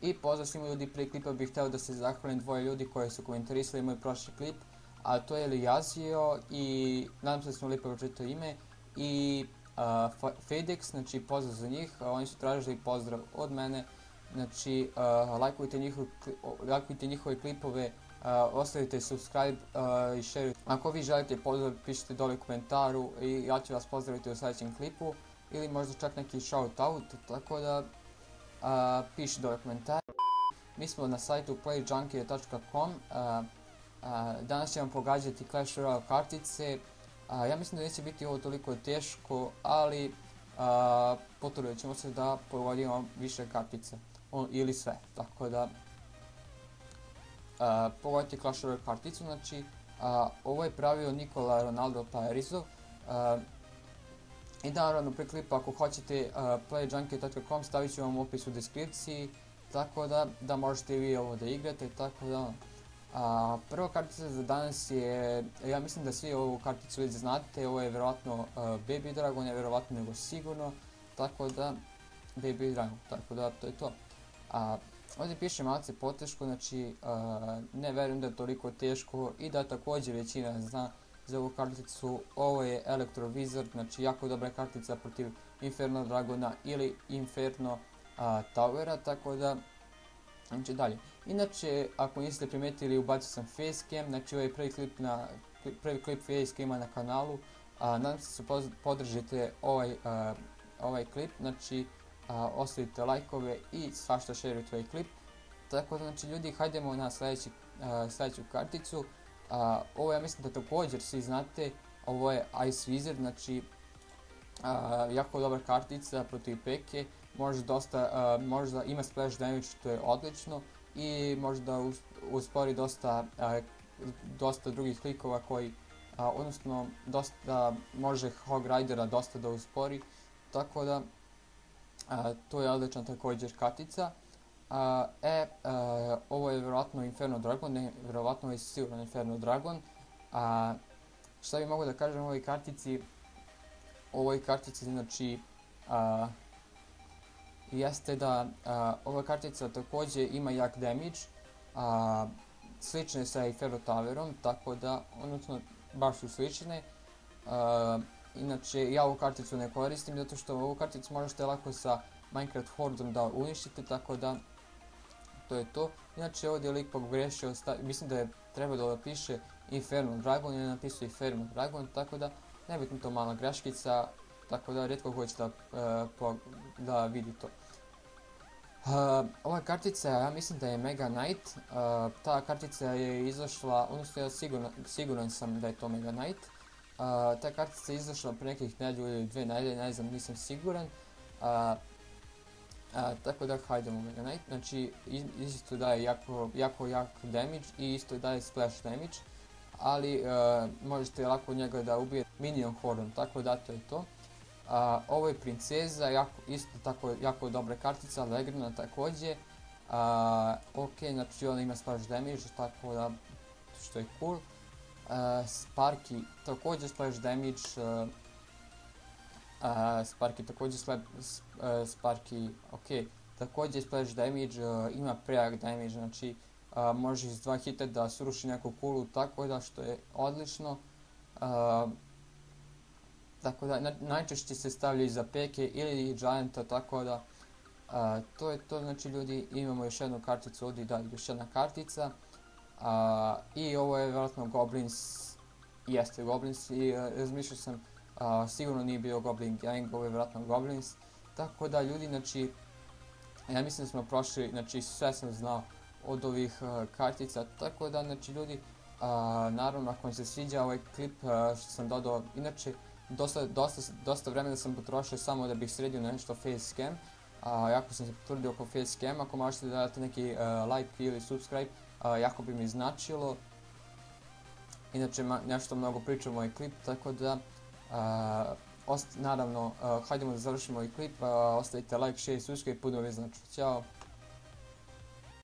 I pozdrav svima ljudi, prije klipa bih htio da se zahvalim dvoje ljudi koji su komentarisali moj prošli klip, a to je Elijazio i nadam se da smo lijepo pročitao ime i Fedex, znači pozdrav za njih, oni su tražili pozdrav od mene, znači lajkujte njihove klipove, ostavite subscribe i share. Ako vi želite pozdrav, pišite dole u komentaru i ja ću vas pozdraviti u sljedećem klipu ili možda čak neki shoutout, tako da piši dole komentar. Mi smo na sajtu playjunkie.com. Danas ćemo pogađati Clash Royale kartice. Ja mislim da neće biti ovo toliko teško, ali potrudit ćemo se da pogodimo više kartice ili sve, tako da pogodite Clash Royale karticu. Znači ovo je pravio Nikola Ronaldo Paerizov. I naravno pre klipa ako hoćete playjunkie.com stavit ću vam opis u deskripciji, tako da možete i vi ovo da igrate, tako da prva kartica za danas je, ja mislim da svi ovu karticu već znate, ovo je vjerovatno Baby Dragon, je vjerovatno nego sigurno, tako da Baby Dragon, tako da to je to. Ovdje piše malce poteško, znači ne vjerujem da je toliko teško i da također većina zna za ovu karticu. Ovo je Electro Wizard, znači jako dobra kartica protiv Inferno Dragona ili Inferno Towera, tako da znači dalje. Inače, ako niste primijetili, ubacio sam facecam, znači ovo je prvi klip facecama na kanalu. Nadam se da podržite ovaj klip, znači ostavite lajkove i svašta šerujte ovaj klip. Tako da znači ljudi, hajdemo na sljedeću karticu. Ovo ja mislim da također svi znate, ovo je Ice Wizard, znači jako dobra kartica protiv peke, možda ima splash damage što je odlično i možda uspori dosta drugih klikova koji, odnosno dosta može Hog Ridera dosta da uspori, tako da to je odlična također kartica. Ovo je vjerovatno Inferno Dragon, ne vjerovatno je sigurno Inferno Dragon. Šta bi mogu da kažem o ovoj kartici? Ovoj kartici znači jeste da ova kartica također ima jak damage, slične sa Inferno Towerom, tako da, odnosno baš su slične. Inače ja ovu karticu ne koristim zato što ovu karticu možete lako sa Minecraft Hordom da uništite, tako da to je to. Inače ovdje je lik pogrešio, mislim da je trebalo da piše Inferno Dragon i napisao Inferno Dragon, tako da nebitno to mala greškica, tako da rijetko hoće da vidi to. Ova kartica, ja mislim da je Mega Knight, ta kartica je izašla, odnosno ja siguran sam da je to Mega Knight. Ta kartica je izašla pre nekih nedjelju ili 2 nedelje, ne znam, nisam siguran. Tako da hajdemo Mega Knight, znači isto daje jako jak damage i isto daje splash damage, ali možete lako njega da ubijete minion hordom, tako da to je to. Ovo je princeza, isto tako jako dobra kartica, legendarna također. Ok, znači ona ima splash damage, tako da što je cool. Sparky također splash damage, također splash damage, ima prejak damage, znači može iz 2 hita da sruši neku kulu, tako da što je odlično. Tako da najčešće se stavljaju za peke ili gianta, tako da to je to. Znači ljudi, imamo još jednu karticu ovdje, da, još jedna kartica. I ovo je vjerojattno Goblins, jeste Goblins i razmišljao sam, sigurno nije bio Goblin Gang, ovo je vjerojatno Goblins. Tako da ljudi, znači, ja mislim da smo prošli, znači sve sam znao od ovih kartica, tako da znači ljudi, naravno ako vam se sviđa ovaj klip što sam dodao, inače dosta vremena sam potrošio samo da bih sredio nešto facecam, jako sam se potrudio oko facecam, ako možete da date neki like ili subscribe, jako bi mi značilo. Inače nešto mnogo pričam ovaj klip, tako da naravno hajdemo da završimo ovaj klip, ostavite like, share i subscribe, puno vi znači, ćao.